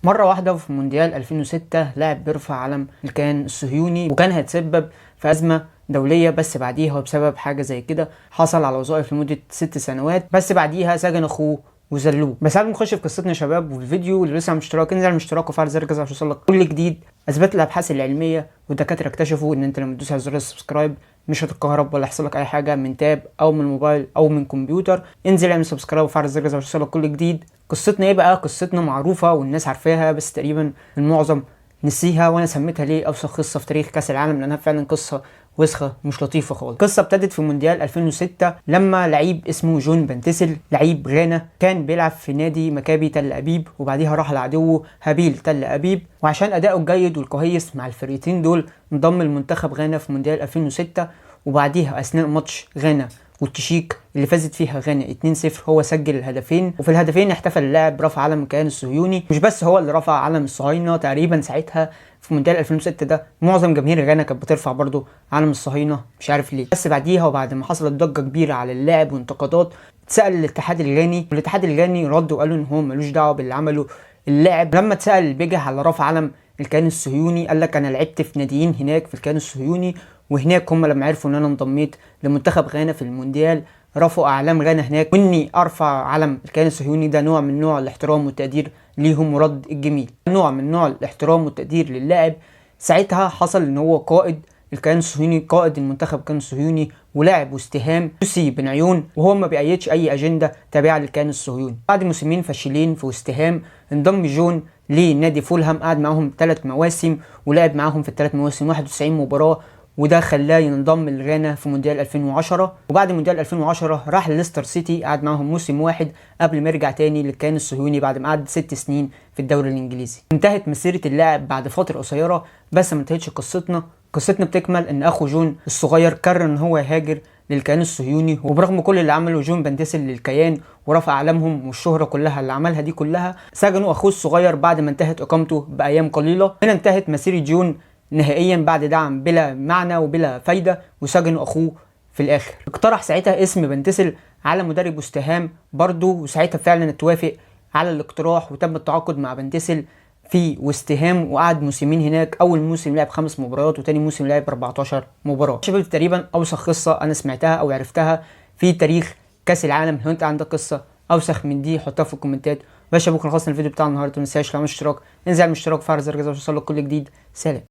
مرة واحدة في مونديال 2006 لاعب بيرفع علم الكيان الصهيوني، وكان هيتسبب في أزمة دولية. بس بعديها وبسبب حاجة زي كده حصل على وظائف لمدة 6 سنوات. بس بعديها سجن أخوه وذلوه. بس قبل ما نخش في قصتنا يا شباب، وفي الفيديو اللي لسه مشترك انزل الاشتراك وفعل زر الجرس عشان يوصلك كل جديد. اثبت الابحاث العلميه والدكاتره اكتشفوا ان انت لما تدوس على زر السبسكرايب مش هتتكهرب ولا يحصل لك اي حاجه من تاب او من موبايل او من كمبيوتر. انزل اعمل سبسكرايب وفعل زر الجرس عشان يوصلك كل جديد. قصتنا ايه بقى؟ قصتنا معروفه والناس عارفاها، بس تقريبا المعظم نسيها، وانا سميتها ليه اوسخ قصه في تاريخ كاس العالم، لانها فعلا قصه وسخه مش لطيفه خالص. القصه ابتدت في مونديال 2006 لما لعيب اسمه جون بنتسل، لعيب غانا، كان بيلعب في نادي مكابي تل ابيب، وبعديها راح لعدوه هابيل تل ابيب. وعشان اداؤه الجيد والكويس مع الفريقين دول انضم لمنتخب غانا في مونديال 2006. وبعديها اثناء ماتش غانا والتشيك اللي فازت فيها غانا 2-0 هو سجل الهدفين، وفي الهدفين احتفل اللاعب رفع علم الكيان الصهيوني. مش بس هو اللي رفع علم الصهاينه، تقريبا ساعتها في مونديال 2006 ده معظم جماهير غانا كانت بترفع برضو علم الصهاينه، مش عارف ليه. بس بعديها وبعد ما حصلت ضجه كبيره على اللاعب وانتقادات، اتسال الاتحاد الغاني، والاتحاد الغاني رد وقالوا ان هو ملوش دعوه باللي عمله اللاعب. لما اتسال البجح على رفع علم الكيان الصهيوني قال لك انا لعبت في ناديين هناك في الكيان الصهيوني، وهناك هم لما عرفوا ان انا انضميت لمنتخب غانا في المونديال رفعوا اعلام غانا هناك، واني ارفع علم الكيان الصهيوني ده نوع من نوع الاحترام والتقدير ليهم ورد الجميل، نوع من نوع الاحترام والتقدير للاعب. ساعتها حصل ان هو قائد الكيان الصهيوني، قائد المنتخب الكيان الصهيوني، ولاعب واستهام يوسي بن عيون، وهو ما بيأيدش اي اجنده تابعه للكيان الصهيوني. بعد موسمين فاشلين في واستهام انضم جون لنادي فولهام، قعد معاهم 3 مواسم ولعب معاهم في ال3 مواسم 91 مباراه، وده خلاه ينضم لغانا في مونديال 2010. وبعد مونديال 2010 راح لليستر سيتي، قعد معاهم موسم واحد قبل ما يرجع تاني للكيان الصهيوني بعد ما قعد 6 سنين في الدوري الانجليزي. انتهت مسيره اللاعب بعد فتره قصيره، بس ما انتهتش قصتنا بتكمل ان اخو جون الصغير قرر ان هو يهاجر للكيان الصهيوني. وبرغم كل اللي عمله جون بنتسل للكيان ورفع اعلامهم والشهره كلها اللي عملها دي كلها، سجنوا اخوه الصغير بعد ما انتهت اقامته بايام قليله. هنا انتهت مسيره جون نهائيا بعد دعم بلا معنى وبلا فايده، وسجنوا اخوه في الاخر. اقترح ساعتها اسم بنتسل على مدرب واستهام برضه، وساعتها فعلا اتوافق على الاقتراح وتم التعاقد مع بنتسل في واستهام، وقعد موسمين هناك. اول موسم لعب 5 مباريات، وتاني موسم لعب 14 مباراه. شباب تقريبا اوسخ قصه انا سمعتها او عرفتها في تاريخ كاس العالم. لو انت عندك قصه اوسخ من دي حطها في الكومنتات. باشا بكره خلصنا الفيديو بتاع النهارده، ما تنساش لو مش اشتراك انزل اعمل اشتراك وفعل زر الجرس عشان يوصلك كل جديد. سلام.